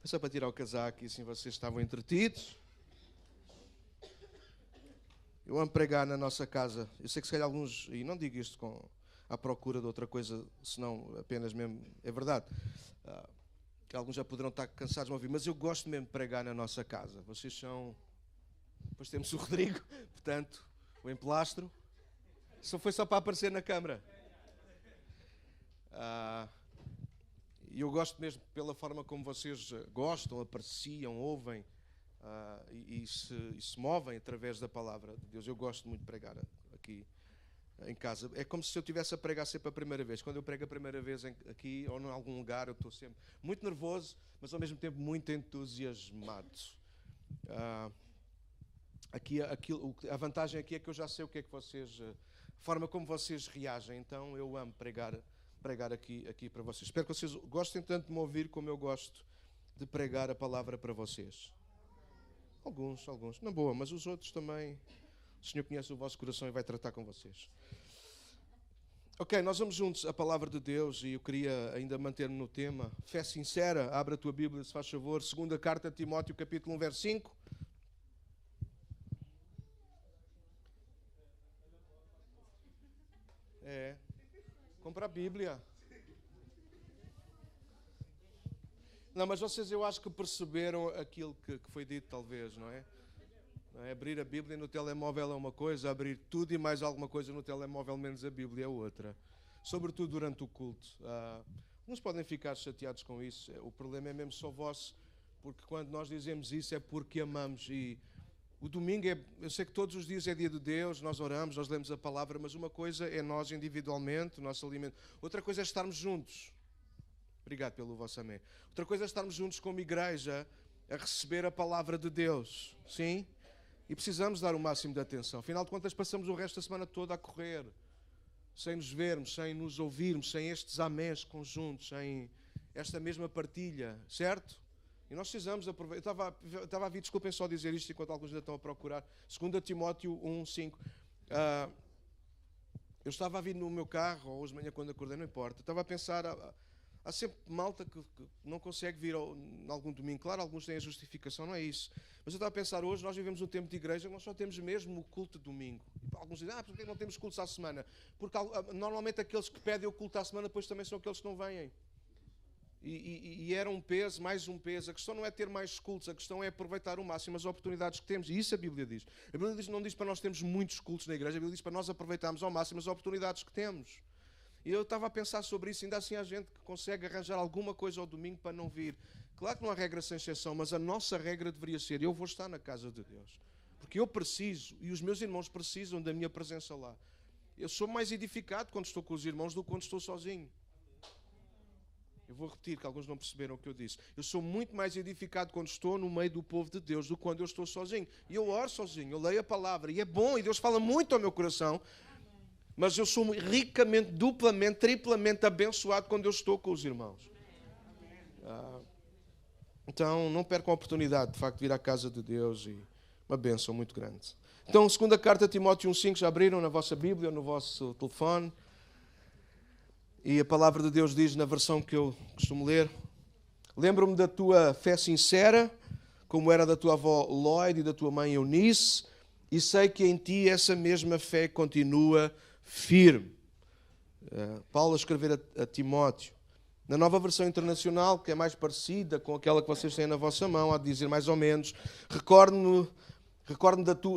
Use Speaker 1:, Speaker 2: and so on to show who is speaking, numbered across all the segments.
Speaker 1: É só para tirar o casaco e assim vocês estavam entretidos. Eu amo pregar na nossa casa. Eu sei que se calhar alguns, e não digo isto à procura de outra coisa, senão apenas mesmo, é verdade, que alguns já poderão estar cansados de me ouvir, mas eu gosto mesmo de pregar na nossa casa. Vocês são... Depois temos o Rodrigo, portanto, o emplastro. Só foi só para aparecer na câmara. E eu gosto mesmo pela forma como vocês gostam, apreciam, ouvem e se movem através da palavra de Deus. Eu gosto muito de pregar aqui em casa. É como se eu estivesse a pregar sempre a primeira vez. Quando eu prego a primeira vez aqui ou em algum lugar, eu estou sempre muito nervoso, mas ao mesmo tempo muito entusiasmado. A vantagem aqui é que eu já sei o que é que vocês... A forma como vocês reagem. Então eu amo pregar aqui para vocês. Espero que vocês gostem tanto de me ouvir como eu gosto de pregar a palavra para vocês. Alguns, na boa, mas os outros também. O Senhor conhece o vosso coração e vai tratar com vocês. Ok, nós vamos juntos à palavra de Deus e eu queria ainda manter-me no tema. Fé sincera, abra a tua Bíblia, se faz favor. Segunda carta de Timóteo, capítulo 1, verso 5. Compra a Bíblia. Não, mas vocês eu acho que perceberam aquilo que foi dito, talvez, não é? Abrir a Bíblia no telemóvel é uma coisa, abrir tudo e mais alguma coisa no telemóvel menos a Bíblia é outra. Sobretudo durante o culto. Uns podem ficar chateados com isso, o problema é mesmo só vosso, porque quando nós dizemos isso é porque amamos. E o domingo eu sei que todos os dias é dia de Deus, nós oramos, nós lemos a palavra, mas uma coisa é nós individualmente, o nosso alimento. Outra coisa é estarmos juntos. Obrigado pelo vosso amém. Outra coisa é estarmos juntos como igreja a receber a palavra de Deus. Sim? E precisamos dar o máximo de atenção. Afinal de contas, passamos o resto da semana toda a correr, sem nos vermos, sem nos ouvirmos, sem estes améns conjuntos, sem esta mesma partilha, certo? E nós precisamos aproveitar. Eu estava a vir, desculpem só dizer isto enquanto alguns ainda estão a procurar. 2 Timóteo 1, 5. Eu estava a vir no meu carro, ou hoje de manhã quando acordei, não importa. Estava a pensar, há sempre malta que não consegue vir em algum domingo. Claro, alguns têm a justificação, não é isso. Mas eu estava a pensar, hoje nós vivemos um tempo de igreja que nós só temos mesmo o culto de domingo. E alguns dizem, porquê não temos cultos à semana? Porque normalmente aqueles que pedem o culto à semana depois também são aqueles que não vêm. E era um peso, mais um peso. A questão não é ter mais cultos, a questão é aproveitar o máximo as oportunidades que temos. E isso a Bíblia diz. A Bíblia não diz para nós termos muitos cultos na igreja, a Bíblia diz para nós aproveitarmos ao máximo as oportunidades que temos. E eu estava a pensar sobre isso, ainda assim há gente que consegue arranjar alguma coisa ao domingo para não vir. Claro que não há regra sem exceção, mas a nossa regra deveria ser, eu vou estar na casa de Deus. Porque eu preciso, e os meus irmãos precisam da minha presença lá. Eu sou mais edificado quando estou com os irmãos do que quando estou sozinho. Eu vou repetir, que alguns não perceberam o que eu disse. Eu sou muito mais edificado quando estou no meio do povo de Deus do que quando eu estou sozinho. E eu oro sozinho, eu leio a palavra, e é bom, e Deus fala muito ao meu coração. Mas eu sou ricamente, duplamente, triplamente abençoado quando eu estou com os irmãos. Então, não percam a oportunidade, de facto, de vir à casa de Deus. E uma bênção muito grande. Então, segunda carta de Timóteo 1,5, já abriram na vossa Bíblia, no vosso telefone. E a palavra de Deus diz na versão que eu costumo ler: lembro-me da tua fé sincera, como era da tua avó Lloyd e da tua mãe Eunice, e sei que em ti essa mesma fé continua firme. Paulo a escrever a Timóteo. Na nova versão internacional, que é mais parecida com aquela que vocês têm na vossa mão, há de dizer mais ou menos, recordo-me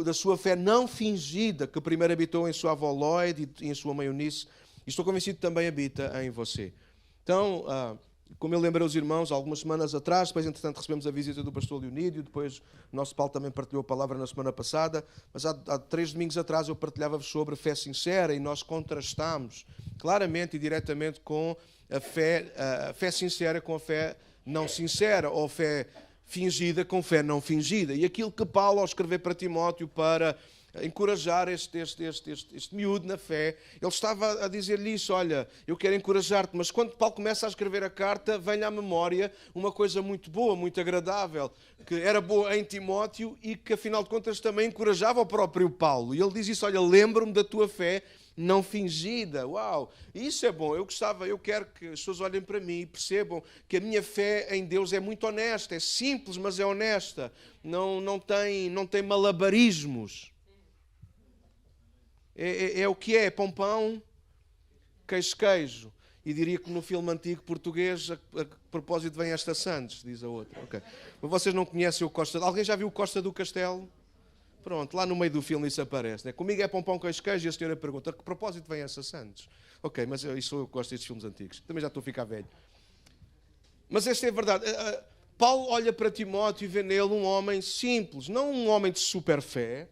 Speaker 1: da sua fé não fingida, que primeiro habitou em sua avó Lloyd e em sua mãe Eunice, e estou convencido que também habita em você. Então, como eu lembrei aos irmãos, algumas semanas atrás, depois entretanto recebemos a visita do pastor Leonídio, depois o nosso Paulo também partilhou a palavra na semana passada, mas há 3 domingos atrás eu partilhava-vos sobre a fé sincera e nós contrastámos claramente e diretamente com a fé sincera com a fé não sincera, ou fé fingida com fé não fingida. E aquilo que Paulo, ao escrever para Timóteo, para encorajar este miúdo na fé, ele estava a dizer-lhe isso: olha, eu quero encorajar-te, mas quando Paulo começa a escrever a carta, vem à memória uma coisa muito boa, muito agradável, que era boa em Timóteo e que afinal de contas também encorajava o próprio Paulo. E ele diz isso: olha, lembro-me da tua fé não fingida. Uau! Isso é bom. Eu quero que as pessoas olhem para mim e percebam que a minha fé em Deus é muito honesta. É simples, mas é honesta. Não tem malabarismos. É o que é. Pão, queijo. E diria que no filme antigo português, a propósito, vem esta Santos, diz a outra. Okay. Mas vocês não conhecem o Costa... Alguém já viu o Costa do Castelo? Pronto, lá no meio do filme isso aparece. Né? Comigo é pão, queijo e a senhora pergunta, a que propósito vem essa Santos? Ok, mas isso eu gosto destes filmes antigos. Também já estou a ficar velho. Mas esta é a verdade. Paulo olha para Timóteo e vê nele um homem simples. Não um homem de super fé,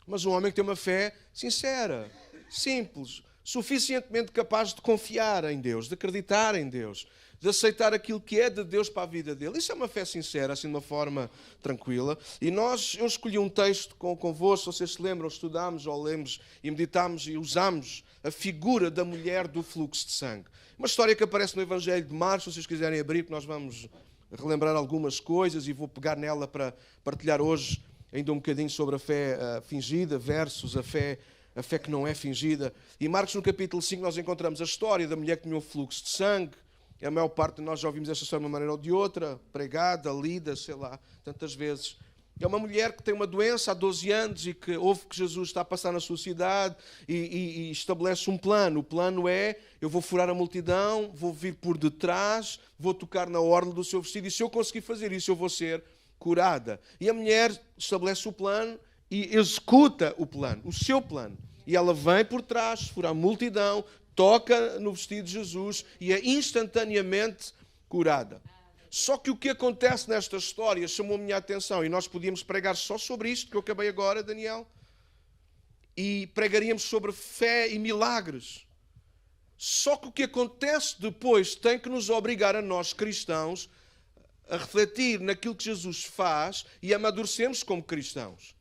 Speaker 1: mas um homem que tem uma fé sincera, simples, suficientemente capaz de confiar em Deus, de acreditar em Deus, de aceitar aquilo que é de Deus para a vida dele. Isso é uma fé sincera, assim de uma forma tranquila. E eu escolhi um texto convosco, vocês se lembram, estudámos ou lemos e meditámos e usámos a figura da mulher do fluxo de sangue. Uma história que aparece no Evangelho de Marcos, se vocês quiserem abrir, que nós vamos relembrar algumas coisas e vou pegar nela para partilhar hoje ainda um bocadinho sobre a fé fingida versus a fé que não é fingida. E Marcos, no capítulo 5, nós encontramos a história da mulher que tinha um fluxo de sangue. A maior parte de nós já ouvimos esta história de uma maneira ou de outra, pregada, lida, sei lá, tantas vezes. É uma mulher que tem uma doença há 12 anos e que ouve que Jesus está a passar na sua cidade e estabelece um plano. O plano é, eu vou furar a multidão, vou vir por detrás, vou tocar na orla do seu vestido e se eu conseguir fazer isso, eu vou ser curada. E a mulher estabelece o plano e executa o plano, o seu plano. E ela vem por trás, fura a multidão, toca no vestido de Jesus e é instantaneamente curada. Só que o que acontece nesta história chamou a minha atenção e nós podíamos pregar só sobre isto que eu acabei agora, Daniel, e pregaríamos sobre fé e milagres. Só que o que acontece depois tem que nos obrigar a nós cristãos a refletir naquilo que Jesus faz e amadurecermos como cristãos.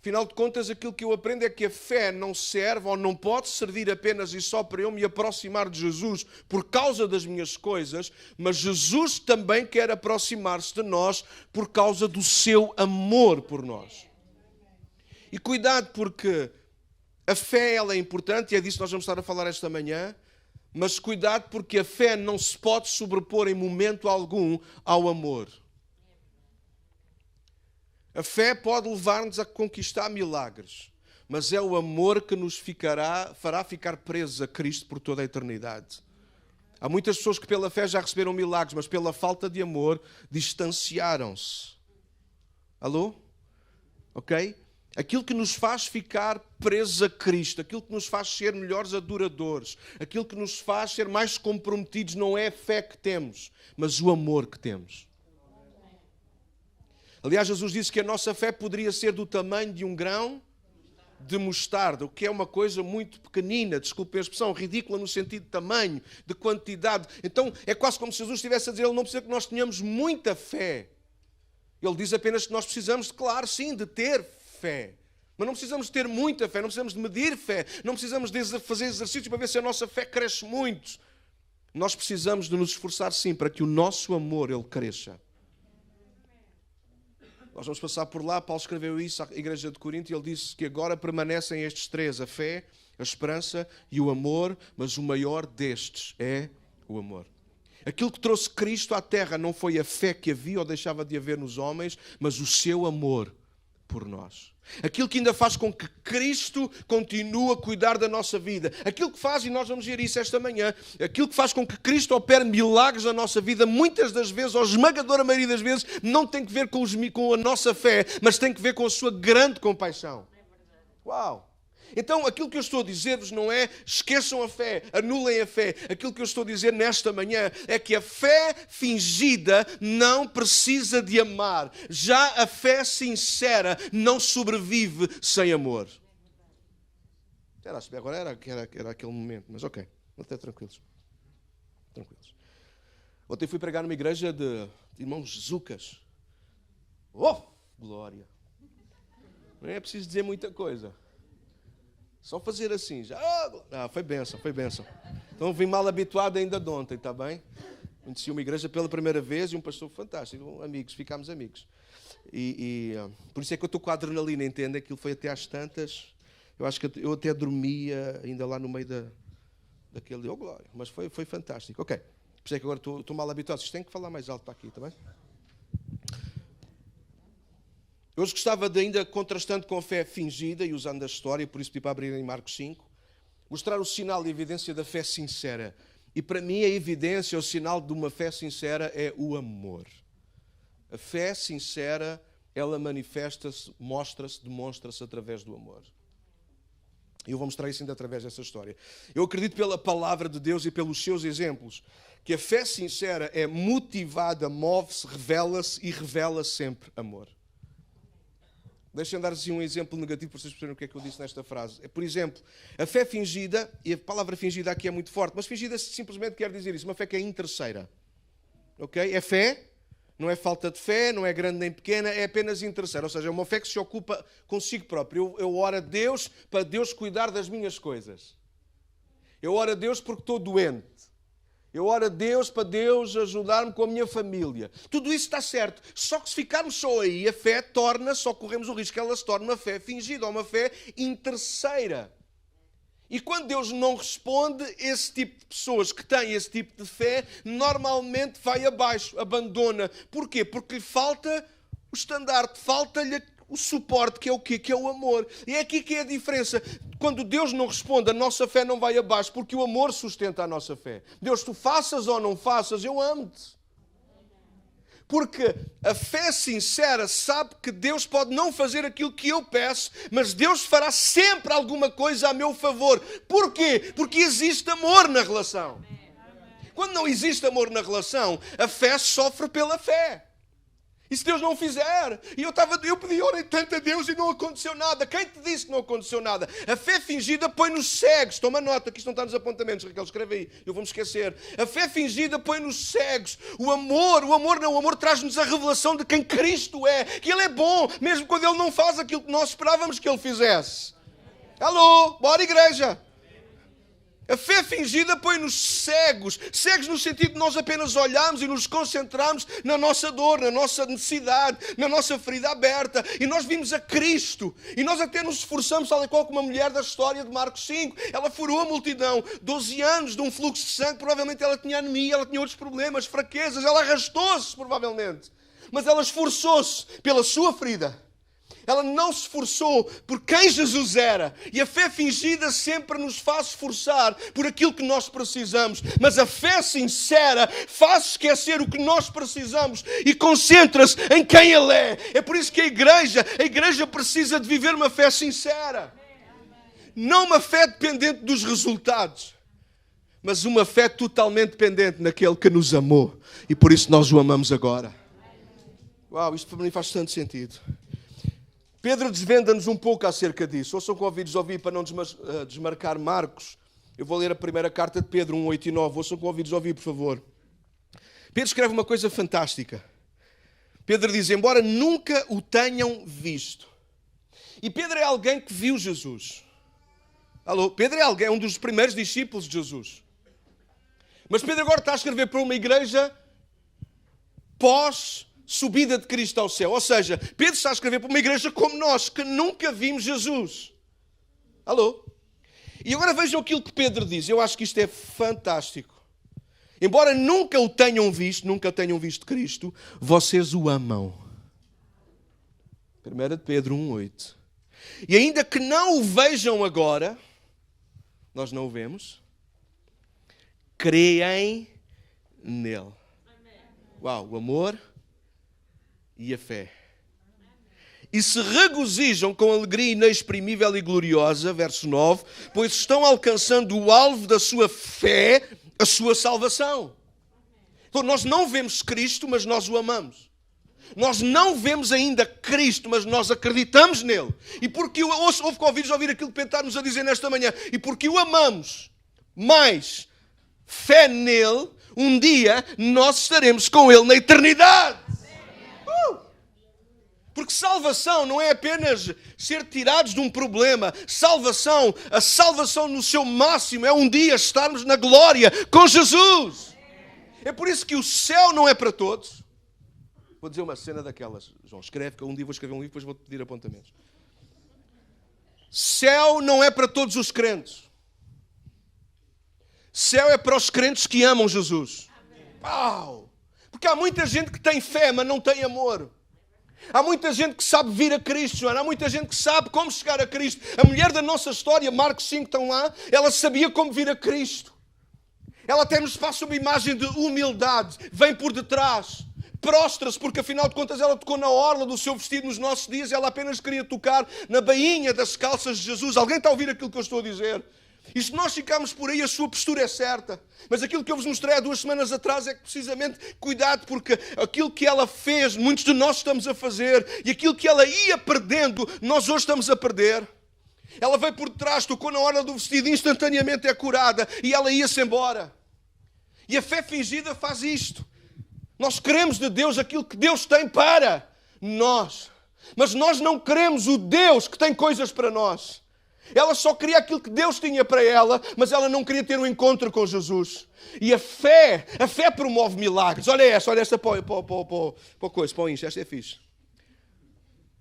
Speaker 1: Afinal de contas, aquilo que eu aprendo é que a fé não serve ou não pode servir apenas e só para eu me aproximar de Jesus por causa das minhas coisas, mas Jesus também quer aproximar-se de nós por causa do seu amor por nós. E cuidado, porque a fé ela é importante, e é disso que nós vamos estar a falar esta manhã, mas cuidado porque a fé não se pode sobrepor em momento algum ao amor. A fé pode levar-nos a conquistar milagres, mas é o amor que nos fará ficar presos a Cristo por toda a eternidade. Há muitas pessoas que pela fé já receberam milagres, mas pela falta de amor distanciaram-se. Alô? Ok? Aquilo que nos faz ficar presos a Cristo, aquilo que nos faz ser melhores adoradores, aquilo que nos faz ser mais comprometidos não é a fé que temos, mas o amor que temos. Aliás, Jesus disse que a nossa fé poderia ser do tamanho de um grão de mostarda, o que é uma coisa muito pequenina, desculpe a expressão, ridícula no sentido de tamanho, de quantidade. Então, é quase como se Jesus estivesse a dizer, ele não precisa que nós tenhamos muita fé. Ele diz apenas que nós precisamos, claro, sim, de ter fé. Mas não precisamos ter muita fé, não precisamos de medir fé, não precisamos de fazer exercícios para ver se a nossa fé cresce muito. Nós precisamos de nos esforçar, sim, para que o nosso amor, ele cresça. Nós vamos passar por lá, Paulo escreveu isso à igreja de Corinto e ele disse que agora permanecem estes três, a fé, a esperança e o amor, mas o maior destes é o amor. Aquilo que trouxe Cristo à terra não foi a fé que havia ou deixava de haver nos homens, mas o seu amor por nós. Aquilo que ainda faz com que Cristo continue a cuidar da nossa vida. Aquilo que faz, e nós vamos ver isso esta manhã, aquilo que faz com que Cristo opere milagres na nossa vida, muitas das vezes, ou esmagadora maioria das vezes, não tem que ver com a nossa fé, mas tem que ver com a sua grande compaixão. Uau! Então, aquilo que eu estou a dizer-vos não é esqueçam a fé, anulem a fé. Aquilo que eu estou a dizer nesta manhã é que a fé fingida não precisa de amar. Já a fé sincera não sobrevive sem amor. Agora era aquele momento, mas ok, até tranquilos. Ontem fui pregar numa igreja de irmãos Zucas. Oh, glória! Não é preciso dizer muita coisa. Só fazer assim, já... foi bênção. Então vim mal habituado ainda de ontem, está bem? Conheci uma igreja pela primeira vez e um pastor fantástico, amigos, ficámos amigos. Por isso é que eu estou com a adrenalina, entende? Aquilo foi até às tantas, Eu acho que eu até dormia ainda lá no meio daquele... Oh, glória! Mas foi fantástico. Ok. Por isso é que agora estou mal habituado. Vocês têm que falar mais alto para aqui, está bem? Eu hoje gostava de, ainda contrastando com a fé fingida e usando a história, por isso pedi para abrir em Marcos 5, mostrar o sinal e a evidência da fé sincera. E para mim a evidência, o sinal de uma fé sincera é o amor. A fé sincera, ela manifesta-se, mostra-se, demonstra-se através do amor. E eu vou mostrar isso ainda através dessa história. Eu acredito pela palavra de Deus e pelos seus exemplos que a fé sincera é motivada, move-se, revela-se e revela sempre amor. Deixem-me dar assim um exemplo negativo para vocês perceberem o que é que eu disse nesta frase. Por exemplo, a fé fingida, e a palavra fingida aqui é muito forte, mas fingida simplesmente quer dizer isso, uma fé que é interesseira. Ok? É fé, não é falta de fé, não é grande nem pequena, é apenas interesseira. Ou seja, é uma fé que se ocupa consigo próprio. Eu oro a Deus para Deus cuidar das minhas coisas. Eu oro a Deus porque estou doente. Eu oro a Deus para Deus ajudar-me com a minha família. Tudo isso está certo. Só que se ficarmos só aí, a fé torna, só corremos o risco que ela se torne uma fé fingida ou uma fé interesseira. E quando Deus não responde, esse tipo de pessoas que têm esse tipo de fé, normalmente vai abaixo, abandona. Porquê? Porque lhe falta o estandarte, falta-lhe o suporte, que é o quê? Que é o amor. E é aqui que é a diferença. Quando Deus não responde, a nossa fé não vai abaixo, porque o amor sustenta a nossa fé. Deus, tu faças ou não faças, eu amo-te. Porque a fé sincera sabe que Deus pode não fazer aquilo que eu peço, mas Deus fará sempre alguma coisa a meu favor. Porquê? Porque existe amor na relação. Quando não existe amor na relação, a fé sofre pela fé. E se Deus não fizer? E eu pedi, orei tanto a Deus e não aconteceu nada. Quem te disse que não aconteceu nada? A fé fingida põe-nos cegos. Toma nota, que isto não está nos apontamentos. Raquel, escreve aí, eu vou-me esquecer. A fé fingida põe-nos cegos. O amor traz-nos a revelação de quem Cristo é. Que Ele é bom, mesmo quando Ele não faz aquilo que nós esperávamos que Ele fizesse. Alô, bora igreja. A fé fingida põe-nos cegos. Cegos no sentido de nós apenas olharmos e nos concentrarmos na nossa dor, na nossa necessidade, na nossa ferida aberta. E nós vimos a Cristo. E nós até nos esforçamos, tal e qual como uma mulher da história de Marcos 5. Ela furou a multidão. 12 anos de um fluxo de sangue. Provavelmente ela tinha anemia, ela tinha outros problemas, fraquezas. Ela arrastou-se, provavelmente. Mas ela esforçou-se pela sua ferida. Ela não se esforçou por quem Jesus era. E a fé fingida sempre nos faz esforçar por aquilo que nós precisamos. Mas a fé sincera faz esquecer o que nós precisamos e concentra-se em quem Ele é. É por isso que a igreja precisa de viver uma fé sincera. Não uma fé dependente dos resultados, mas uma fé totalmente dependente naquele que nos amou. E por isso nós o amamos agora. Uau, isto para mim faz tanto sentido. Pedro desvenda-nos um pouco acerca disso. Ouçam com ouvidos ouvir para não desmarcar Marcos. Eu vou ler a primeira carta de Pedro, 1, 8 e 9. Ouçam com ouvidos ouvir, por favor. Pedro escreve uma coisa fantástica. Pedro diz, embora nunca o tenham visto. E Pedro é alguém que viu Jesus. Alô? Pedro é um dos primeiros discípulos de Jesus. Mas Pedro agora está a escrever para uma igreja pós-subida de Cristo ao céu. Ou seja, Pedro está a escrever para uma igreja como nós, que nunca vimos Jesus. Alô? E agora vejam aquilo que Pedro diz. Eu acho que isto é fantástico. Embora nunca tenham visto Cristo, vocês o amam. 1 de Pedro 1,8. E ainda que não o vejam agora, nós não o vemos, creem nele. Uau, o amor e a fé. E se regozijam com alegria inexprimível e gloriosa, verso 9, pois estão alcançando o alvo da sua fé, a sua salvação. Então nós não vemos Cristo, mas nós o amamos. Nós não vemos ainda Cristo, mas nós acreditamos nele. E porque houve que ouvir aquilo que Pedro está-nos a dizer nesta manhã. E porque o amamos, mais fé nele, um dia nós estaremos com ele na eternidade. Porque salvação não é apenas ser tirados de um problema. A salvação no seu máximo é um dia estarmos na glória com Jesus. É por isso que o céu não é para todos. Vou dizer uma cena daquelas. João, escreve, que um dia vou escrever um livro, depois vou-te pedir apontamentos. Céu não é para todos os crentes. Céu é para os crentes que amam Jesus. Uau! Porque há muita gente que tem fé, mas não tem amor. Há muita gente que sabe vir a Cristo, Joana. Há muita gente que sabe como chegar a Cristo. A mulher da nossa história, Marcos 5, estão lá, ela sabia como vir a Cristo. Ela até nos passa uma imagem de humildade. Vem por detrás, prostra-se, porque afinal de contas ela tocou na orla do seu vestido nos nossos dias. Ela apenas queria tocar na bainha das calças de Jesus. Alguém está a ouvir aquilo que eu estou a dizer? E se nós ficarmos por aí, a sua postura é certa. Mas aquilo que eu vos mostrei há 2 semanas atrás é que precisamente cuidado, porque aquilo que ela fez, muitos de nós estamos a fazer, e aquilo que ela ia perdendo, nós hoje estamos a perder. Ela veio por detrás, tocou na orla do vestido, instantaneamente é curada, e ela ia-se embora. E a fé fingida faz isto. Nós queremos de Deus aquilo que Deus tem para nós. Mas nós não queremos o Deus que tem coisas para nós. Ela só queria aquilo que Deus tinha para ela, mas ela não queria ter um encontro com Jesus. E a fé promove milagres. Olha esta para o incha, esta é fixe.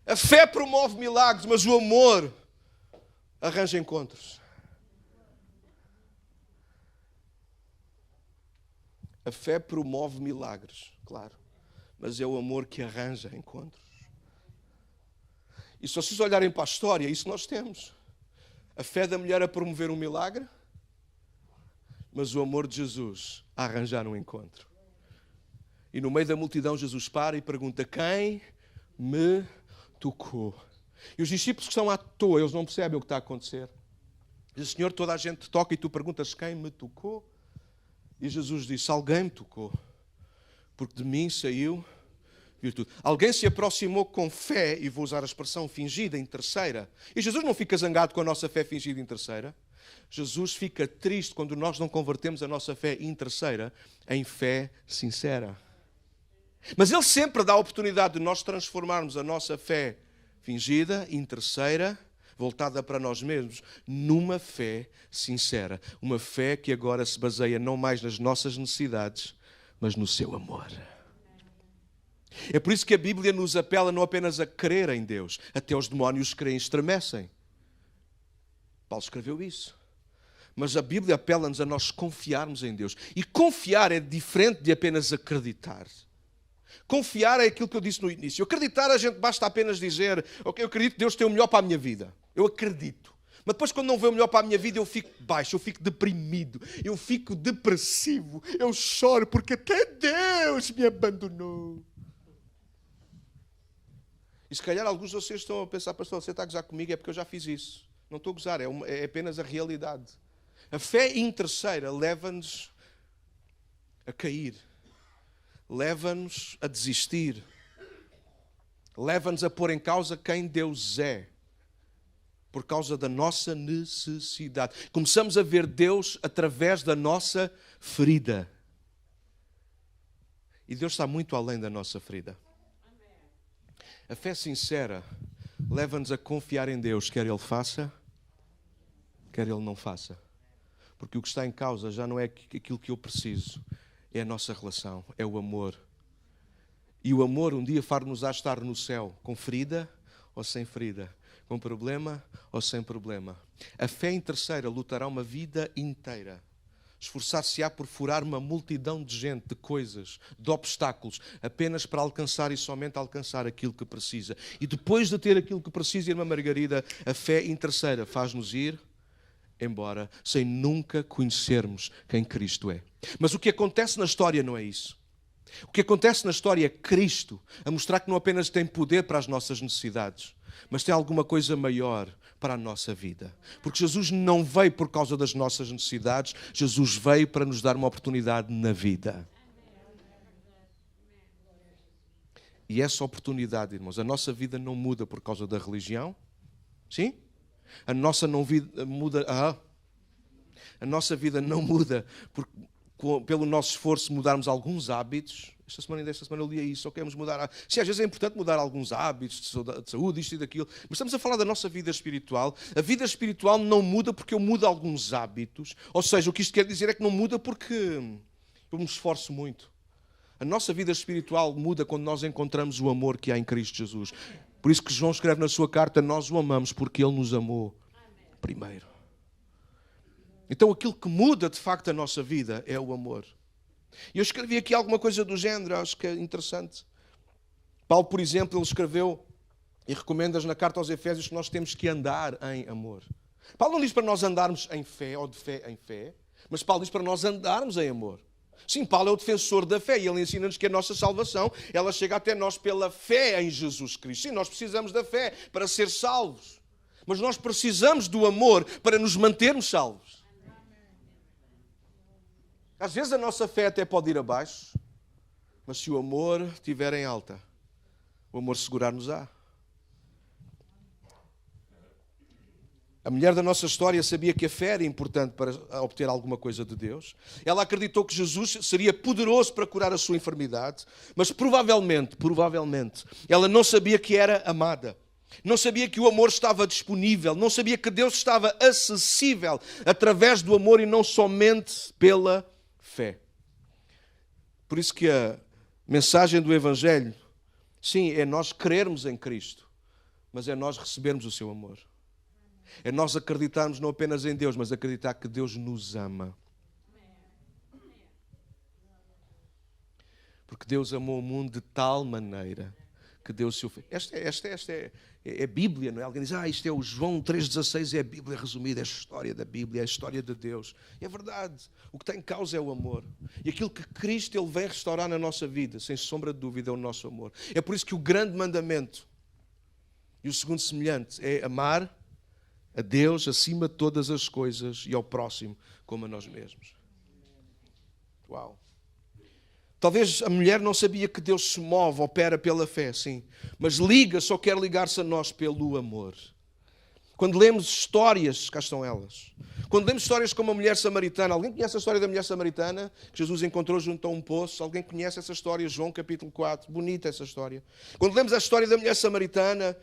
Speaker 1: A fé promove milagres, mas o amor arranja encontros. A fé promove milagres, claro, mas é o amor que arranja encontros. E se vocês olharem para a história, isso nós temos. A fé da mulher a promover um milagre, mas o amor de Jesus a arranjar um encontro. E no meio da multidão Jesus para e pergunta: quem me tocou? E os discípulos que estão à toa, eles não percebem o que está a acontecer. Diz: Senhor, toda a gente te toca e tu perguntas: quem me tocou? E Jesus disse: alguém me tocou, porque de mim saiu virtude. Alguém se aproximou com fé, e vou usar a expressão fingida em terceira. E Jesus não fica zangado com a nossa fé fingida em terceira. Jesus fica triste quando nós não convertemos a nossa fé em terceira em fé sincera. Mas Ele sempre dá a oportunidade de nós transformarmos a nossa fé fingida em terceira, voltada para nós mesmos, numa fé sincera. Uma fé que agora se baseia não mais nas nossas necessidades, mas no seu amor. É por isso que a Bíblia nos apela não apenas a crer em Deus. Até os demónios creem e estremecem. Paulo escreveu isso. Mas a Bíblia apela-nos a nós confiarmos em Deus. E confiar é diferente de apenas acreditar. Confiar é aquilo que eu disse no início. Acreditar, a gente basta apenas dizer: ok, eu acredito que Deus tem o melhor para a minha vida. Eu acredito. Mas depois, quando não vê o melhor para a minha vida, eu fico baixo, eu fico deprimido, eu fico depressivo, eu choro porque até Deus me abandonou. E se calhar alguns de vocês estão a pensar: pastor, você está a gozar comigo, é porque eu já fiz isso. Não estou a gozar, é apenas a realidade. A fé interesseira leva-nos a cair, leva-nos a desistir, leva-nos a pôr em causa quem Deus é, por causa da nossa necessidade. Começamos a ver Deus através da nossa ferida. E Deus está muito além da nossa ferida. A fé sincera leva-nos a confiar em Deus, quer Ele faça, quer Ele não faça. Porque o que está em causa já não é aquilo que eu preciso, é a nossa relação, é o amor. E o amor um dia far-nos a estar no céu, com ferida ou sem ferida, com problema ou sem problema. A fé interesseira lutará uma vida inteira. Esforçar-se-á por furar uma multidão de gente, de coisas, de obstáculos, apenas para alcançar e somente alcançar aquilo que precisa. E depois de ter aquilo que precisa, irmã Margarida, a fé interesseira faz-nos ir embora, sem nunca conhecermos quem Cristo é. Mas o que acontece na história não é isso. O que acontece na história é Cristo a mostrar que não apenas tem poder para as nossas necessidades, mas tem alguma coisa maior para a nossa vida. Porque Jesus não veio por causa das nossas necessidades, Jesus veio para nos dar uma oportunidade na vida. E essa oportunidade, irmãos, a nossa vida não muda por causa da religião. Sim? A nossa vida não muda pelo nosso esforço mudarmos alguns hábitos. Esta semana eu lia isso, só queremos mudar. Sim, às vezes é importante mudar alguns hábitos de saúde, isto e daquilo, mas estamos a falar da nossa vida espiritual. A vida espiritual não muda porque eu mudo alguns hábitos. Ou seja, o que isto quer dizer é que não muda porque eu me esforço muito. A nossa vida espiritual muda quando nós encontramos o amor que há em Cristo Jesus. Por isso que João escreve na sua carta: nós o amamos porque Ele nos amou primeiro. Então aquilo que muda de facto a nossa vida é o amor. E eu escrevi aqui alguma coisa do género, acho que é interessante. Paulo, por exemplo, ele escreveu e recomenda na carta aos Efésios que nós temos que andar em amor. Paulo não diz para nós andarmos em fé ou de fé em fé, mas Paulo diz para nós andarmos em amor. Sim, Paulo é o defensor da fé e ele ensina-nos que a nossa salvação, ela chega até nós pela fé em Jesus Cristo. Sim, nós precisamos da fé para ser salvos, mas nós precisamos do amor para nos mantermos salvos. Às vezes a nossa fé até pode ir abaixo, mas se o amor estiver em alta, o amor segurar-nos-á. A mulher da nossa história sabia que a fé era importante para obter alguma coisa de Deus. Ela acreditou que Jesus seria poderoso para curar a sua enfermidade, mas provavelmente, ela não sabia que era amada. Não sabia que o amor estava disponível, não sabia que Deus estava acessível através do amor e não somente pela fé. Por isso que a mensagem do Evangelho, sim, é nós crermos em Cristo, mas é nós recebermos o seu amor. É nós acreditarmos não apenas em Deus, mas acreditar que Deus nos ama. Porque Deus amou o mundo de tal maneira que Deus se ofendeu. Esta é a Bíblia, não é? Alguém diz, isto é o João 3,16, é a Bíblia resumida, é a história da Bíblia, é a história de Deus. E é verdade, o que está em causa é o amor. E aquilo que Cristo ele vem restaurar na nossa vida, sem sombra de dúvida, é o nosso amor. É por isso que o grande mandamento e o segundo semelhante é amar a Deus acima de todas as coisas e ao próximo como a nós mesmos. Uau! Talvez a mulher não sabia que Deus se move, opera pela fé, sim. Mas só quer ligar-se a nós pelo amor. Quando lemos histórias, cá estão elas. Quando lemos histórias como a mulher samaritana, alguém conhece a história da mulher samaritana que Jesus encontrou junto a um poço? Alguém conhece essa história? João capítulo 4, bonita essa história. Quando lemos a história da mulher samaritana,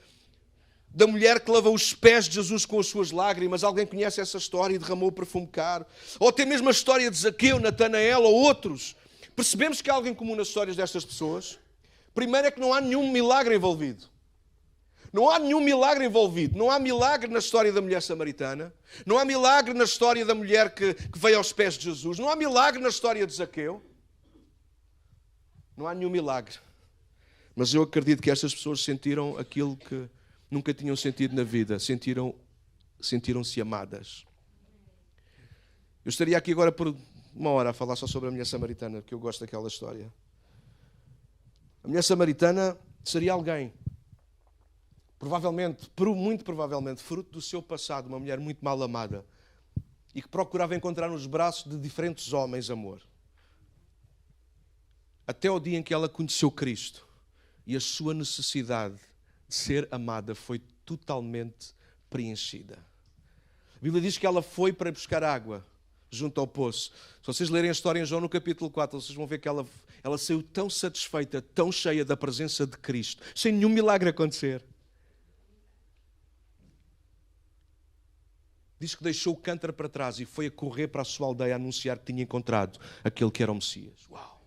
Speaker 1: da mulher que lavou os pés de Jesus com as suas lágrimas, alguém conhece essa história e derramou o perfume caro? Ou até mesmo a história de Zaqueu, Natanael ou outros. Percebemos que há algo em comum nas histórias destas pessoas. Primeiro é que não há nenhum milagre envolvido. Não há nenhum milagre envolvido. Não há milagre na história da mulher samaritana. Não há milagre na história da mulher que veio aos pés de Jesus. Não há milagre na história de Zaqueu. Não há nenhum milagre. Mas eu acredito que estas pessoas sentiram aquilo que nunca tinham sentido na vida. Sentiram-se amadas. Eu estaria aqui agora por uma hora a falar só sobre a mulher samaritana, porque eu gosto daquela história. A mulher samaritana seria alguém, muito provavelmente, fruto do seu passado, uma mulher muito mal amada, e que procurava encontrar nos braços de diferentes homens amor. Até o dia em que ela conheceu Cristo, e a sua necessidade de ser amada foi totalmente preenchida. A Bíblia diz que ela foi para buscar água junto ao poço. Se vocês lerem a história em João no capítulo 4, vocês vão ver que ela saiu tão satisfeita, tão cheia da presença de Cristo, sem nenhum milagre acontecer. Diz que deixou o cântaro para trás e foi a correr para a sua aldeia a anunciar que tinha encontrado aquele que era o Messias. Uau!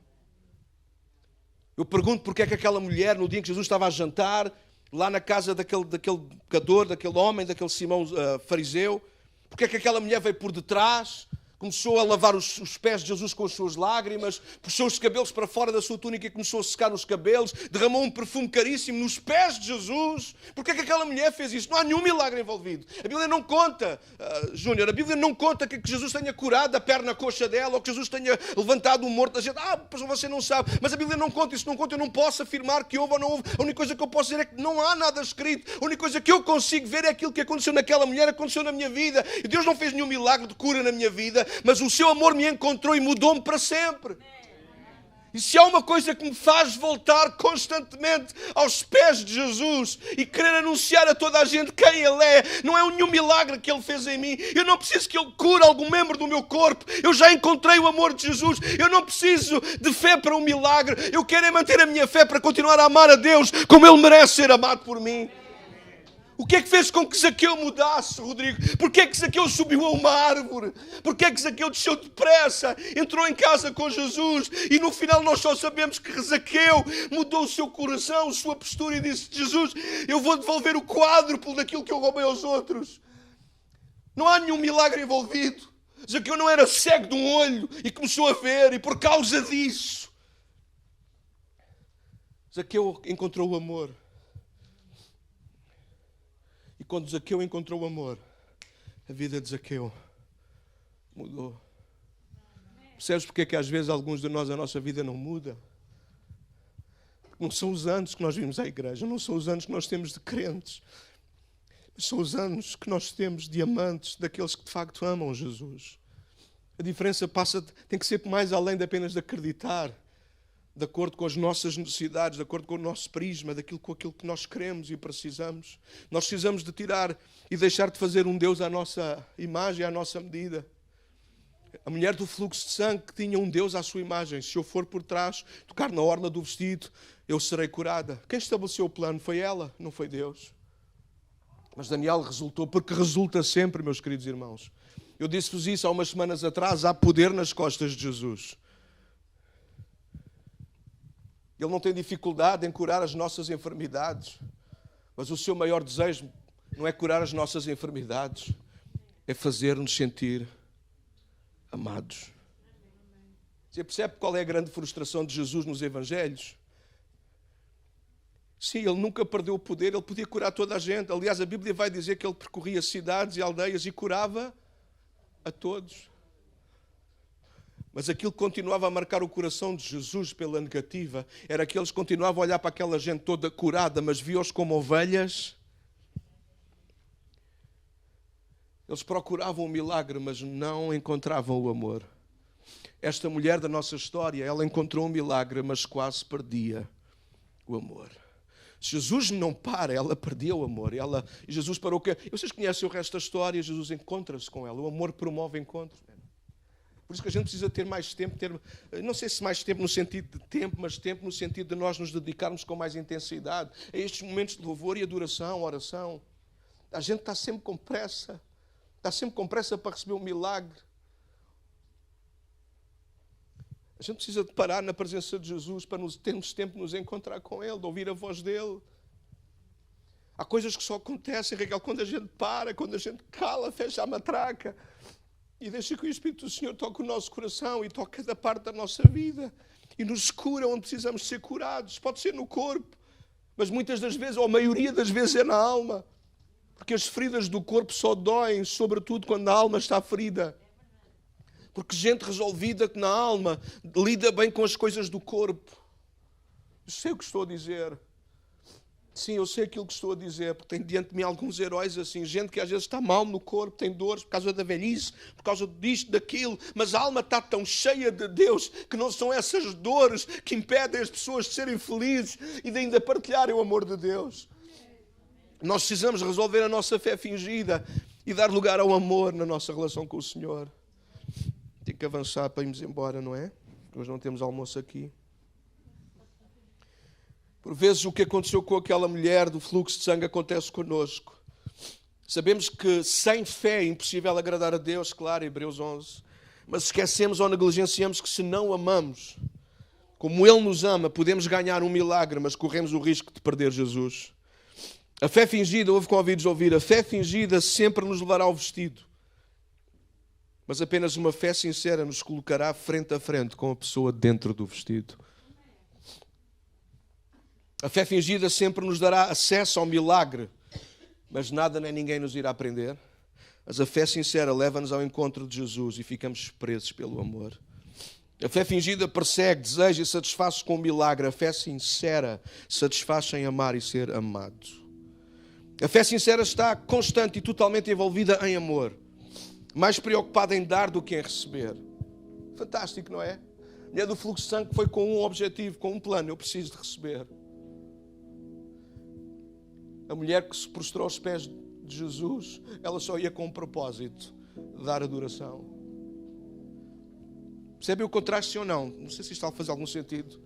Speaker 1: Eu pergunto porque é que aquela mulher, no dia em que Jesus estava a jantar, lá na casa daquele pecador, daquele homem, daquele Simão fariseu, porque é que aquela mulher veio por detrás, começou a lavar os pés de Jesus com as suas lágrimas, puxou os cabelos para fora da sua túnica e começou a secar os cabelos, derramou um perfume caríssimo nos pés de Jesus. Porque é que aquela mulher fez isso? Não há nenhum milagre envolvido. A Bíblia não conta, Júnior, a Bíblia não conta que Jesus tenha curado a perna coxa dela ou que Jesus tenha levantado um morto da gente. Pois você não sabe. Mas a Bíblia não conta isso, não conta. Eu não posso afirmar que houve ou não houve. A única coisa que eu posso dizer é que não há nada escrito. A única coisa que eu consigo ver é aquilo que aconteceu naquela mulher, aconteceu na minha vida. E Deus não fez nenhum milagre de cura na minha vida, mas o seu amor me encontrou e mudou-me para sempre. E se há uma coisa que me faz voltar constantemente aos pés de Jesus e querer anunciar a toda a gente quem Ele é, não é nenhum milagre que Ele fez em mim. Eu não preciso que Ele cure algum membro do meu corpo. Eu já encontrei o amor de Jesus. Eu não preciso de fé para um milagre. Eu quero é manter a minha fé para continuar a amar a Deus como Ele merece ser amado por mim. O que é que fez com que Zaqueu mudasse, Rodrigo? Porquê é que Zaqueu subiu a uma árvore? Porquê é que Zaqueu desceu depressa, entrou em casa com Jesus e no final nós só sabemos que Zaqueu mudou o seu coração, a sua postura e disse: Jesus, eu vou devolver o quádruplo daquilo que eu roubei aos outros. Não há nenhum milagre envolvido. Zaqueu não era cego de um olho e começou a ver, e por causa disso, Zaqueu encontrou o amor. E quando Zaqueu encontrou o amor, a vida de Zaqueu mudou. Percebes porque é que às vezes alguns de nós a nossa vida não muda? Não são os anos que nós vimos à igreja, não são os anos que nós temos de crentes, são os anos que nós temos de amantes, daqueles que de facto amam Jesus. A diferença tem que ser mais além de apenas de acreditar, de acordo com as nossas necessidades, de acordo com o nosso prisma, com aquilo que nós queremos e precisamos. Nós precisamos de tirar e deixar de fazer um Deus à nossa imagem, à nossa medida. A mulher do fluxo de sangue que tinha um Deus à sua imagem. Se eu for por trás, tocar na orla do vestido, eu serei curada. Quem estabeleceu o plano foi ela, não foi Deus. Mas Daniel resultou, porque resulta sempre, meus queridos irmãos. Eu disse-vos isso há umas semanas atrás, há poder nas costas de Jesus. Ele não tem dificuldade em curar as nossas enfermidades, mas o seu maior desejo não é curar as nossas enfermidades, é fazer-nos sentir amados. Você percebe qual é a grande frustração de Jesus nos Evangelhos? Sim, ele nunca perdeu o poder, ele podia curar toda a gente. Aliás, a Bíblia vai dizer que ele percorria cidades e aldeias e curava a todos. Mas aquilo que continuava a marcar o coração de Jesus pela negativa era que eles continuavam a olhar para aquela gente toda curada, mas viam-os como ovelhas. Eles procuravam o milagre, mas não encontravam o amor. Esta mulher da nossa história, ela encontrou um milagre, mas quase perdia o amor. Se Jesus não para, ela perdia o amor. Jesus parou. Vocês conhecem o resto da história? Jesus encontra-se com ela. O amor promove encontros. Por isso que a gente precisa ter mais tempo, não sei se mais tempo no sentido de tempo, mas tempo no sentido de nós nos dedicarmos com mais intensidade a estes momentos de louvor e adoração, oração. A gente está sempre com pressa para receber um milagre. A gente precisa de parar na presença de Jesus para termos tempo de nos encontrar com Ele, de ouvir a voz dEle. Há coisas que só acontecem, Raquel, quando a gente para, quando a gente cala, fecha a matraca e deixa que o Espírito do Senhor toque o nosso coração e toque cada parte da nossa vida e nos cura onde precisamos ser curados. Pode ser no corpo, mas muitas das vezes, ou a maioria das vezes, é na alma. Porque as feridas do corpo só doem, sobretudo quando a alma está ferida. Porque gente resolvida na alma lida bem com as coisas do corpo. Eu sei o que estou a dizer. Sim, eu sei aquilo que estou a dizer, porque tem diante de mim alguns heróis assim, gente que às vezes está mal no corpo, tem dores por causa da velhice, por causa disto, daquilo, mas a alma está tão cheia de Deus que não são essas dores que impedem as pessoas de serem felizes e de ainda partilharem o amor de Deus. Nós precisamos resolver a nossa fé fingida e dar lugar ao amor na nossa relação com o Senhor. Tem que avançar para irmos embora, não é? Nós não temos almoço aqui. Por vezes o que aconteceu com aquela mulher do fluxo de sangue acontece connosco. Sabemos que sem fé é impossível agradar a Deus, claro, Hebreus 11. Mas esquecemos ou negligenciamos que se não amamos, como Ele nos ama, podemos ganhar um milagre, mas corremos o risco de perder Jesus. A fé fingida, ouve com ouvidos ouvir, a fé fingida sempre nos levará ao vestido. Mas apenas uma fé sincera nos colocará frente a frente com a pessoa dentro do vestido. A fé fingida sempre nos dará acesso ao milagre, mas nada nem ninguém nos irá prender. Mas a fé sincera leva-nos ao encontro de Jesus e ficamos presos pelo amor. A fé fingida persegue, deseja e satisfaz-se com o milagre. A fé sincera satisfaz-se em amar e ser amado. A fé sincera está constante e totalmente envolvida em amor. Mais preocupada em dar do que em receber. Fantástico, não é? A mulher do fluxo de sangue foi com um objetivo, com um plano. Eu preciso de receber. A mulher que se prostrou aos pés de Jesus, ela só ia com um propósito, dar adoração. Percebe o contraste ou não? Não sei se isto está a fazer algum sentido.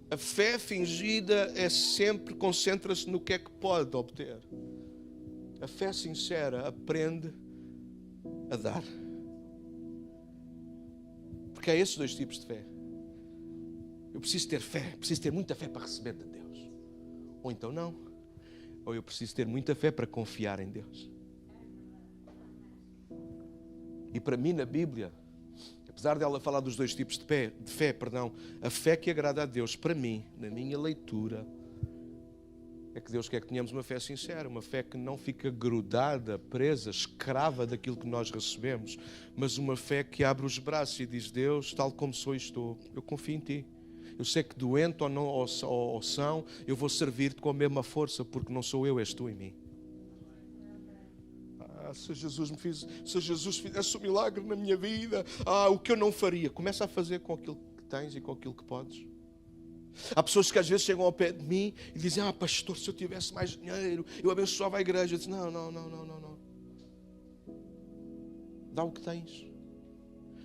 Speaker 1: A fé fingida é sempre, concentra-se no que é que pode obter. A fé sincera aprende a dar. Porque há esses dois tipos de fé. Eu preciso ter fé, preciso ter muita fé para receber de Deus. Ou então não. Ou eu preciso ter muita fé para confiar em Deus. E para mim, na Bíblia, apesar dela falar dos dois tipos de fé, a fé que agrada a Deus, para mim, na minha leitura, é que Deus quer que tenhamos uma fé sincera, uma fé que não fica grudada, presa, escrava daquilo que nós recebemos, mas uma fé que abre os braços e diz: Deus, tal como sou e estou, eu confio em Ti. Eu sei que doente ou não ou são, eu vou servir-te com a mesma força, porque não sou eu, és Tu em mim. Se Jesus fizesse um milagre na minha vida, o que eu não faria? Começa a fazer com aquilo que tens e com aquilo que podes. Há pessoas que às vezes chegam ao pé de mim e dizem: pastor, se eu tivesse mais dinheiro, eu abençoava a igreja. Eu disse: não. Dá o que tens.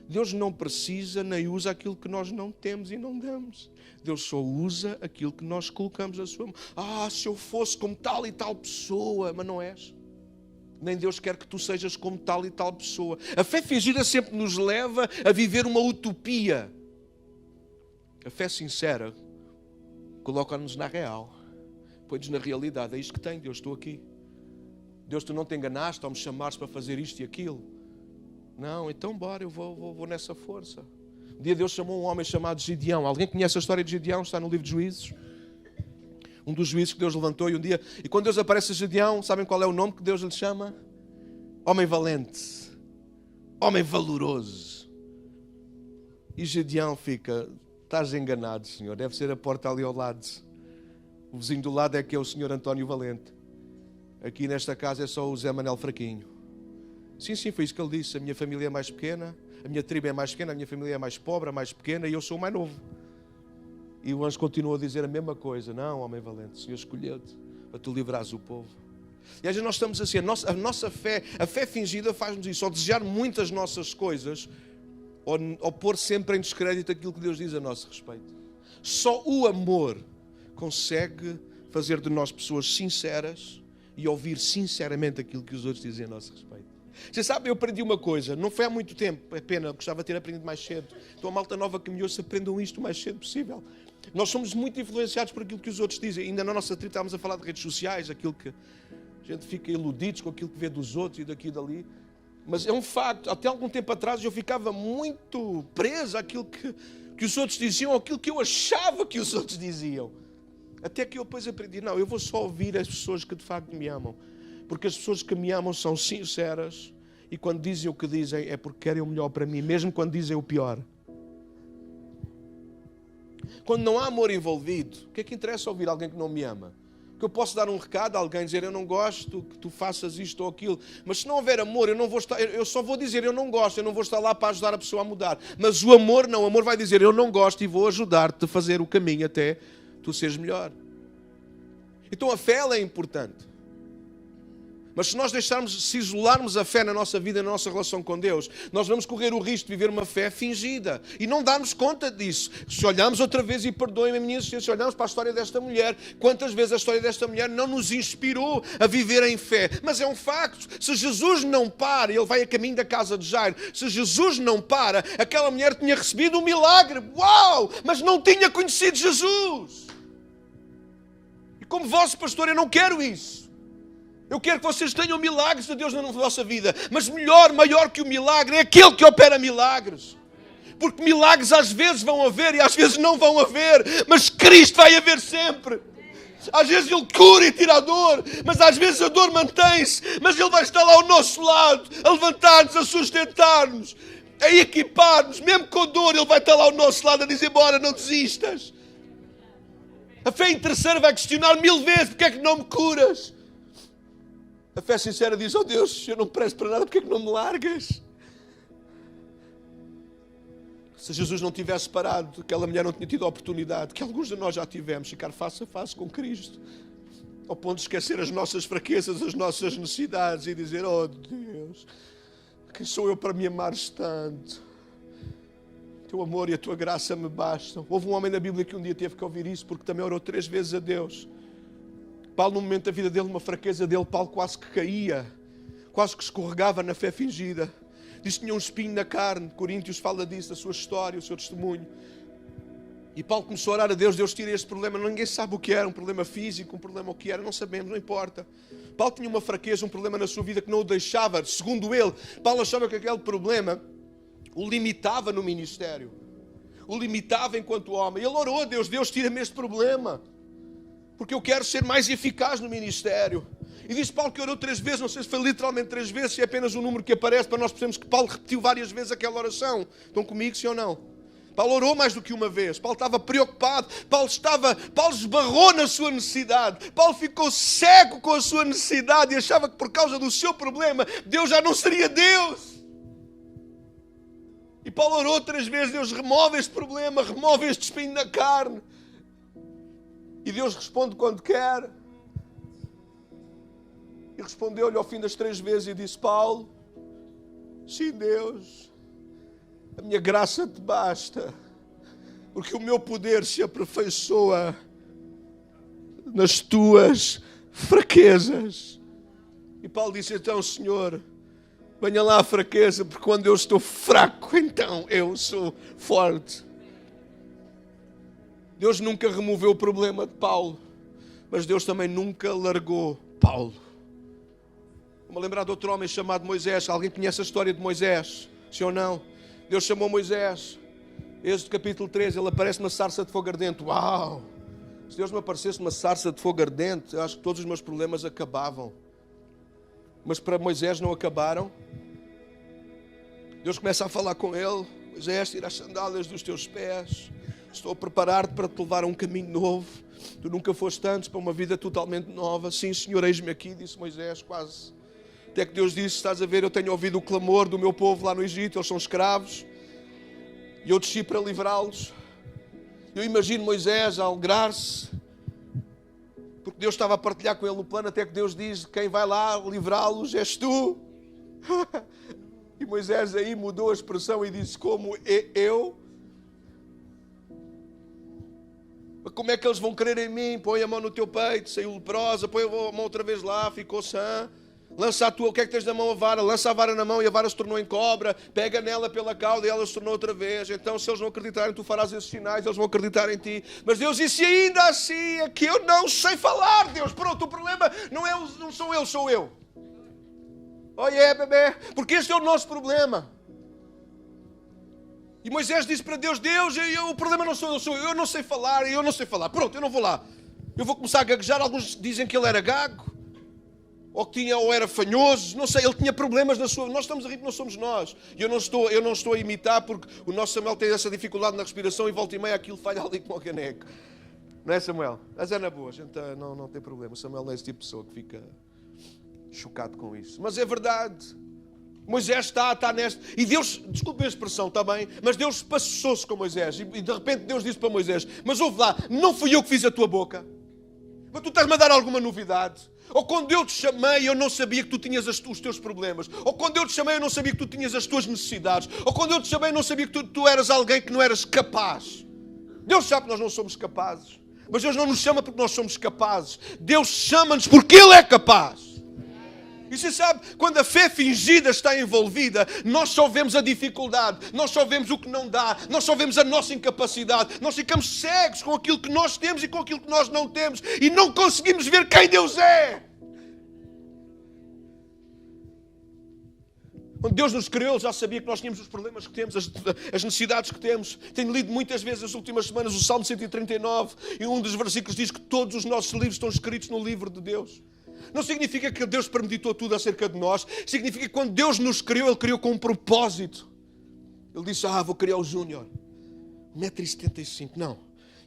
Speaker 1: Deus não precisa nem usa aquilo que nós não temos e não damos. Deus só usa aquilo que nós colocamos na sua mão. Se eu fosse como tal e tal pessoa, mas não és. Nem Deus quer que tu sejas como tal e tal pessoa. A fé fingida sempre nos leva a viver uma utopia. A fé sincera coloca-nos na real. Põe-nos na realidade. É isto que tem, Deus, estou aqui. Deus, tu não te enganaste ao me chamares para fazer isto e aquilo. Não, então bora, eu vou nessa força. Um dia Deus chamou um homem chamado Gideão. Alguém conhece a história de Gideão? Está no livro de Juízes. Um dos juízes que Deus levantou e quando Deus aparece a Gideão, sabem qual é o nome que Deus lhe chama? Homem valente. Homem valoroso. E Gideão fica: estás enganado, Senhor. Deve ser a porta ali ao lado. O vizinho do lado é que é o Senhor António Valente. Aqui nesta casa é só o Zé Manel Fraquinho. Sim, foi isso que ele disse. A minha família é mais pequena, a minha tribo é mais pequena, a minha família é mais pobre, mais pequena e eu sou o mais novo. E o anjo continua a dizer a mesma coisa. Não, homem valente, o Senhor escolheu-te para tu livrares o povo. E às vezes nós estamos assim, a nossa fé, a fé fingida faz-nos isso, ao desejar muitas nossas coisas, ou pôr sempre em descrédito aquilo que Deus diz a nosso respeito. Só o amor consegue fazer de nós pessoas sinceras e ouvir sinceramente aquilo que os outros dizem a nosso respeito. Você sabe, eu aprendi uma coisa, não foi há muito tempo, é pena, gostava de ter aprendido mais cedo. Então a malta nova que me ouça, aprendam isto o mais cedo possível. Nós somos muito influenciados por aquilo que os outros dizem. Ainda na nossa tribo estávamos a falar de redes sociais, aquilo que a gente fica iludidos com aquilo que vê dos outros e daqui e dali. Mas é um facto, até algum tempo atrás eu ficava muito preso àquilo que os outros diziam, àquilo que eu achava que os outros diziam. Até que eu depois aprendi, não, eu vou só ouvir as pessoas que de facto me amam. Porque as pessoas que me amam são sinceras e quando dizem o que dizem é porque querem o melhor para mim, mesmo quando dizem o pior. Quando não há amor envolvido, o que é que interessa ouvir alguém que não me ama? Que eu posso dar um recado a alguém, dizer: eu não gosto que tu faças isto ou aquilo, mas se não houver amor, eu só vou dizer eu não gosto, eu não vou estar lá para ajudar a pessoa a mudar. Mas o amor não, o amor vai dizer: eu não gosto e vou ajudar-te a fazer o caminho até tu seres melhor. Então a fé ela é importante. Mas se nós se isolarmos a fé na nossa vida, na nossa relação com Deus, nós vamos correr o risco de viver uma fé fingida e não darmos conta disso. Se olharmos outra vez, e perdoem-me a minha insistência, se olharmos para a história desta mulher, quantas vezes a história desta mulher não nos inspirou a viver em fé? Mas é um facto, se Jesus não para, ele vai a caminho da casa de Jairo, se Jesus não para, aquela mulher tinha recebido um milagre, uau, mas não tinha conhecido Jesus. E como vosso pastor eu não quero isso. Eu quero que vocês tenham milagres de Deus na vossa vida. Mas maior que o milagre é aquele que opera milagres. Porque milagres às vezes vão haver e às vezes não vão haver. Mas Cristo vai haver sempre. Às vezes Ele cura e tira a dor. Mas às vezes a dor mantém-se. Mas Ele vai estar lá ao nosso lado. A levantar-nos, a sustentar-nos. A equipar-nos. Mesmo com dor Ele vai estar lá ao nosso lado a dizer: bora, não desistas. A fé interesseira vai questionar 1000 vezes: porque é que não me curas? A fé sincera diz: oh Deus, eu não presto para nada, porque é que não me largas? Se Jesus não tivesse parado, aquela mulher não tinha tido a oportunidade, que alguns de nós já tivemos, ficar face a face com Cristo, ao ponto de esquecer as nossas fraquezas, as nossas necessidades e dizer: oh Deus, quem sou eu para me amares tanto? O teu amor e a tua graça me bastam. Houve um homem na Bíblia que um dia teve que ouvir isso, porque também orou 3 vezes a Deus. Paulo, no momento da vida dele, uma fraqueza dele, Paulo quase que caía, quase que escorregava na fé fingida. Diz que tinha um espinho na carne. Coríntios fala disso, da sua história, o seu testemunho. E Paulo começou a orar a Deus: Deus, tira este problema. Ninguém sabe o que era, um problema físico, um problema o que era, não sabemos, não importa. Paulo tinha uma fraqueza, um problema na sua vida que não o deixava, segundo ele, Paulo achava que aquele problema o limitava no ministério, o limitava enquanto homem. Ele orou a Deus: Deus, tira-me este problema, porque eu quero ser mais eficaz no ministério. E diz Paulo que orou 3 vezes, não sei se foi literalmente 3 vezes, se é apenas um número que aparece, para nós percebermos que Paulo repetiu várias vezes aquela oração. Estão comigo, sim ou não? Paulo orou mais do que uma vez. Paulo estava preocupado. Paulo esbarrou na sua necessidade. Paulo ficou cego com a sua necessidade e achava que por causa do seu problema, Deus já não seria Deus. E Paulo orou 3 vezes: Deus, remove este problema, remove este espinho na carne. E Deus responde quando quer. E respondeu-lhe ao fim das 3 vezes e disse: Paulo, sim, Deus, a minha graça te basta, porque o meu poder se aperfeiçoa nas tuas fraquezas. E Paulo disse: então, Senhor, venha lá a fraqueza, porque quando eu estou fraco, então eu sou forte. Deus nunca removeu o problema de Paulo, mas Deus também nunca largou Paulo. Vou-me lembrar de outro homem chamado Moisés. Alguém conhece a história de Moisés? Sim ou não? Deus chamou Moisés. Êxodo capítulo 13, ele aparece numa sarça de fogo ardente. Uau! Se Deus me aparecesse numa sarça de fogo ardente, eu acho que todos os meus problemas acabavam. Mas para Moisés não acabaram. Deus começa a falar com ele: Moisés, tira as sandálias dos teus pés. Estou a preparar-te para te levar a um caminho novo. Tu nunca foste antes, para uma vida totalmente nova. Sim, Senhor, eis-me aqui, disse Moisés, quase. Até que Deus disse: estás a ver, eu tenho ouvido o clamor do meu povo lá no Egito, eles são escravos, e eu desci para livrá-los. Eu imagino Moisés a alegrar-se, porque Deus estava a partilhar com ele o plano, até que Deus diz: quem vai lá livrá-los és tu. E Moisés aí mudou a expressão e disse: como eu? Como é que eles vão crer em mim? Põe a mão no teu peito, saiu leprosa, põe a mão outra vez lá, ficou sã. Lança a tua, o que é que tens na mão? A vara. Lança a vara na mão e a vara se tornou em cobra. Pega nela pela cauda e ela se tornou outra vez. Então, se eles não acreditarem, tu farás esses sinais, eles vão acreditar em ti. Mas Deus disse: ainda assim é que eu não sei falar. Deus, pronto, o problema não sou eu, sou eu. Oh yeah, bebê, porque este é o nosso problema. E Moisés disse para Deus: Deus, o problema não sou eu não sei falar, Pronto, eu não vou lá. Eu vou começar a gaguejar. Alguns dizem que ele era gago, ou era fanhoso, não sei, ele tinha problemas na sua... Nós estamos a rir que não somos nós. E eu não estou a imitar, porque o nosso Samuel tem essa dificuldade na respiração e volta e meia aquilo falha ali como o caneco. Não é, Samuel? Mas é na boa, a gente não tem problema. O Samuel não é esse tipo de pessoa que fica chocado com isso. Mas é verdade. Moisés está neste... E Deus, desculpe a expressão, está bem? Mas Deus passou-se com Moisés. E de repente Deus disse para Moisés: mas ouve lá, não fui eu que fiz a tua boca? Mas tu estás-me a dar alguma novidade? Ou quando eu te chamei, eu não sabia que tu tinhas os teus problemas. Ou quando eu te chamei, eu não sabia que tu tinhas as tuas necessidades. Ou quando eu te chamei, eu não sabia que tu eras alguém que não eras capaz. Deus sabe que nós não somos capazes. Mas Deus não nos chama porque nós somos capazes. Deus chama-nos porque Ele é capaz. E você sabe, quando a fé fingida está envolvida, nós só vemos a dificuldade, nós só vemos o que não dá, nós só vemos a nossa incapacidade, nós ficamos cegos com aquilo que nós temos e com aquilo que nós não temos e não conseguimos ver quem Deus é. Quando Deus nos criou, Ele já sabia que nós tínhamos os problemas que temos, as necessidades que temos. Tenho lido muitas vezes nas últimas semanas o Salmo 139 e um dos versículos diz que todos os nossos livros estão escritos no livro de Deus. Não significa que Deus premeditou tudo acerca de nós. Significa que quando Deus nos criou, Ele criou com um propósito. Ele disse: vou criar o Júnior 1,75 m. Não.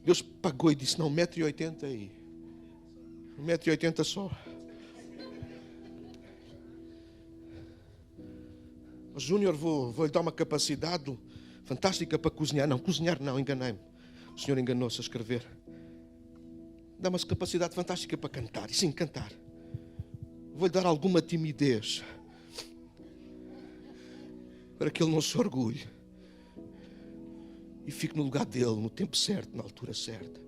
Speaker 1: Deus pagou e disse: não, 1,80 m aí. 1,80 m só. O Júnior, vou-lhe dar uma capacidade fantástica para cozinhar. Não, cozinhar não, enganei-me. O Senhor enganou-se a escrever. Dá uma capacidade fantástica para cantar. E sim, cantar. Vou-lhe dar alguma timidez para que ele não se orgulhe e fique no lugar dele, no tempo certo, na altura certa.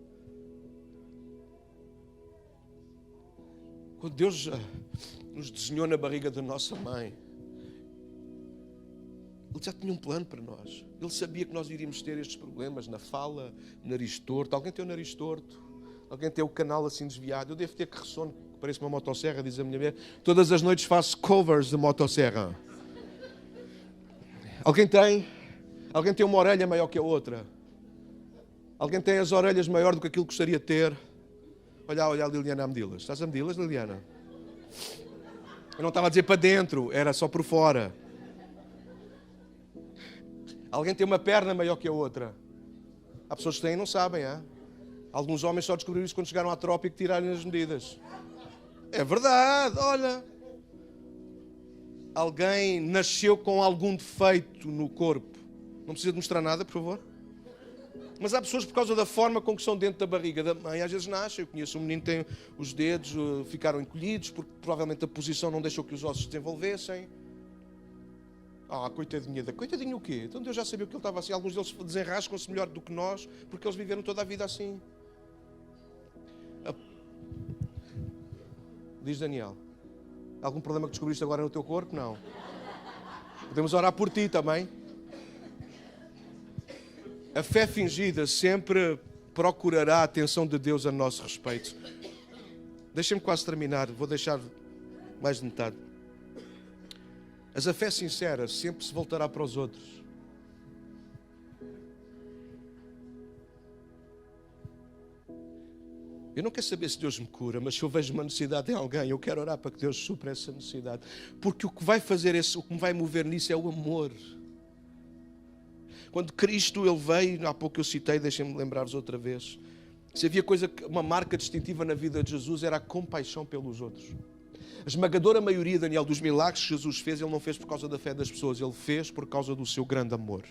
Speaker 1: Quando Deus nos desenhou na barriga da nossa mãe, Ele já tinha um plano para nós. Ele sabia que nós iríamos ter estes problemas na fala, nariz torto. Alguém tem o nariz torto? Alguém tem o canal assim desviado? Eu devo ter que ressono, que parece uma motosserra, diz a minha mulher. Todas as noites faço covers de motosserra. Alguém tem? Alguém tem uma orelha maior que a outra? Alguém tem as orelhas maior do que aquilo que gostaria de ter? Olha a Liliana a medi-las. Estás a medi-las, Liliana? Eu não estava a dizer para dentro, era só por fora. Alguém tem uma perna maior que a outra? Há pessoas que têm e não sabem, hã? Alguns homens só descobriram isso quando chegaram à tropa e que tiraram as medidas. É verdade, olha. Alguém nasceu com algum defeito no corpo. Não precisa de mostrar nada, por favor. Mas há pessoas, por causa da forma com que são dentro da barriga da mãe, às vezes nascem. Eu conheço um menino que tem os dedos, ficaram encolhidos, porque provavelmente a posição não deixou que os ossos se desenvolvessem. Coitadinho o quê? Então Deus já sabia que ele estava assim. Alguns deles desenrascam-se melhor do que nós, porque eles viveram toda a vida assim. Diz Daniel, algum problema que descobriste agora no teu corpo? Não. Podemos orar por ti também. A fé fingida sempre procurará a atenção de Deus a nosso respeito. Deixem-me quase terminar, vou deixar mais de metade. Mas a fé sincera sempre se voltará para os outros. Eu não quero saber se Deus me cura, mas se eu vejo uma necessidade em alguém, eu quero orar para que Deus supra essa necessidade. Porque o que vai fazer o que me vai mover nisso é o amor. Quando Cristo ele veio, há pouco eu citei, deixem-me lembrar-vos outra vez, se havia uma marca distintiva na vida de Jesus era a compaixão pelos outros. A esmagadora maioria, Daniel, dos milagres que Jesus fez, ele não fez por causa da fé das pessoas, ele fez por causa do seu grande amor.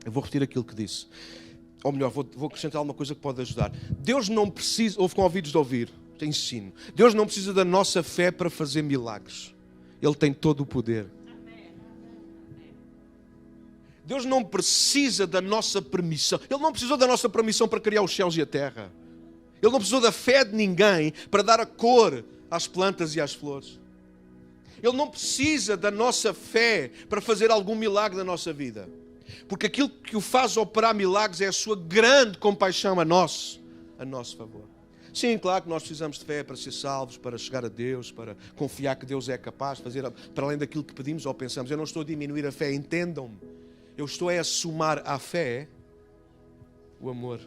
Speaker 1: Eu vou repetir aquilo que disse. Ou melhor, vou acrescentar alguma coisa que pode ajudar. Deus não precisa, ouve com ouvidos de ouvir, tem ensino. Deus não precisa da nossa fé para fazer milagres. Ele tem todo o poder. Deus não precisa da nossa permissão. Ele não precisou da nossa permissão para criar os céus e a terra. Ele não precisou da fé de ninguém para dar a cor às plantas e às flores. Ele não precisa da nossa fé para fazer algum milagre na nossa vida. Porque aquilo que o faz operar milagres é a sua grande compaixão a nosso favor. Sim, claro que nós precisamos de fé para ser salvos, para chegar a Deus, para confiar que Deus é capaz de fazer para além daquilo que pedimos ou pensamos. Eu não estou a diminuir a fé, entendam-me. Eu estou a somar à fé o amor.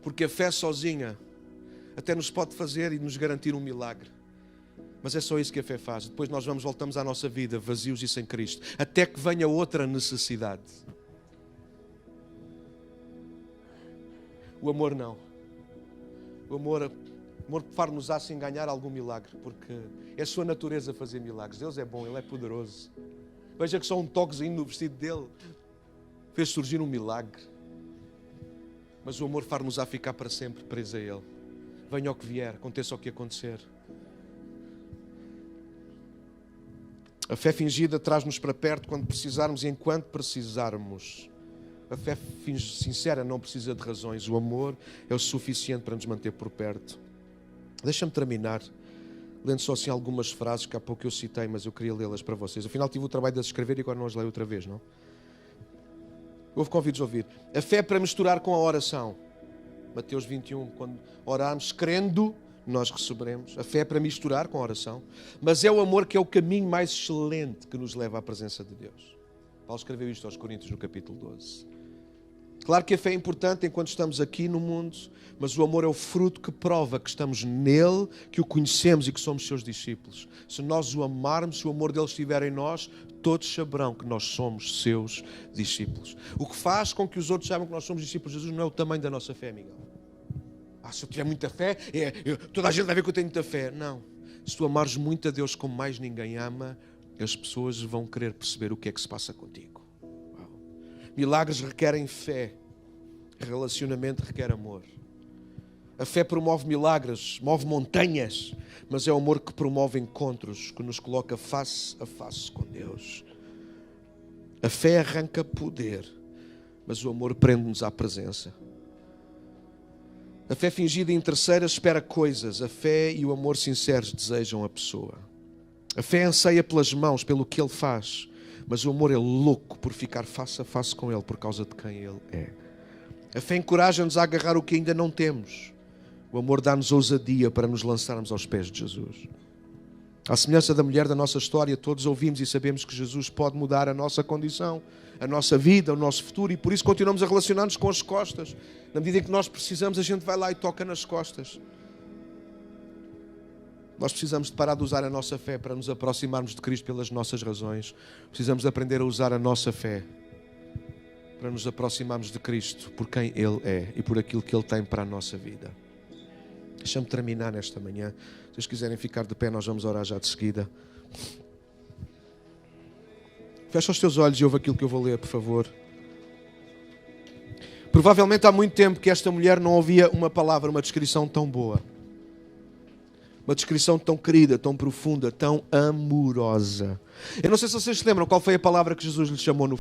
Speaker 1: Porque a fé sozinha até nos pode fazer e nos garantir um milagre. Mas é só isso que a fé faz. Depois nós voltamos à nossa vida vazios e sem Cristo. Até que venha outra necessidade. O amor não. O amor far-nos assim ganhar algum milagre. Porque é a sua natureza fazer milagres. Deus é bom, Ele é poderoso. Veja que só um toquezinho no vestido dele fez surgir um milagre. Mas o amor far-nos a ficar para sempre preso a Ele. Venha o que vier, aconteça o que acontecer. A fé fingida traz-nos para perto quando precisarmos e enquanto precisarmos. A fé sincera não precisa de razões. O amor é o suficiente para nos manter por perto. Deixa-me terminar lendo só assim algumas frases que há pouco eu citei, mas eu queria lê-las para vocês. Afinal tive o trabalho de as escrever e agora não as leio outra vez, não? Houve convidos a ouvir. A fé é para misturar com a oração. Mateus 21, quando orarmos crendo, nós receberemos. A fé é para misturar com a oração. Mas é o amor que é o caminho mais excelente que nos leva à presença de Deus. Paulo escreveu isto aos Coríntios no capítulo 12. Claro que a fé é importante enquanto estamos aqui no mundo, mas o amor é o fruto que prova que estamos nele, que o conhecemos e que somos seus discípulos. Se nós o amarmos, se o amor dele estiver em nós, todos saberão que nós somos seus discípulos. O que faz com que os outros saibam que nós somos discípulos de Jesus não é o tamanho da nossa fé, Miguel. Se eu tiver muita fé, toda a gente vai ver que eu tenho muita fé. Não. Se tu amares muito a Deus como mais ninguém ama, as pessoas vão querer perceber o que é que se passa contigo. Uau. Milagres requerem fé. Relacionamento requer amor. A fé promove milagres, move montanhas, mas é o amor que promove encontros, que nos coloca face a face com Deus. A fé arranca poder, mas o amor prende-nos à presença. A fé fingida e interesseira espera coisas. A fé e o amor sinceros desejam a pessoa. A fé anseia pelas mãos, pelo que Ele faz, mas o amor é louco por ficar face a face com Ele por causa de quem Ele é. A fé encoraja-nos a agarrar o que ainda não temos. O amor dá-nos ousadia para nos lançarmos aos pés de Jesus. À semelhança da mulher da nossa história, todos ouvimos e sabemos que Jesus pode mudar a nossa condição, a nossa vida, o nosso futuro, e por isso continuamos a relacionar-nos com as costas. Na medida em que nós precisamos, a gente vai lá e toca nas costas. Nós precisamos de parar de usar a nossa fé para nos aproximarmos de Cristo pelas nossas razões. Precisamos de aprender a usar a nossa fé para nos aproximarmos de Cristo por quem Ele é e por aquilo que Ele tem para a nossa vida. Deixa-me terminar nesta manhã. Se vocês quiserem ficar de pé, nós vamos orar já de seguida. Fecha os teus olhos e ouve aquilo que eu vou ler, por favor. Provavelmente há muito tempo que esta mulher não ouvia uma palavra, uma descrição tão boa. Uma descrição tão querida, tão profunda, tão amorosa. Eu não sei se vocês se lembram qual foi a palavra que Jesus lhe chamou no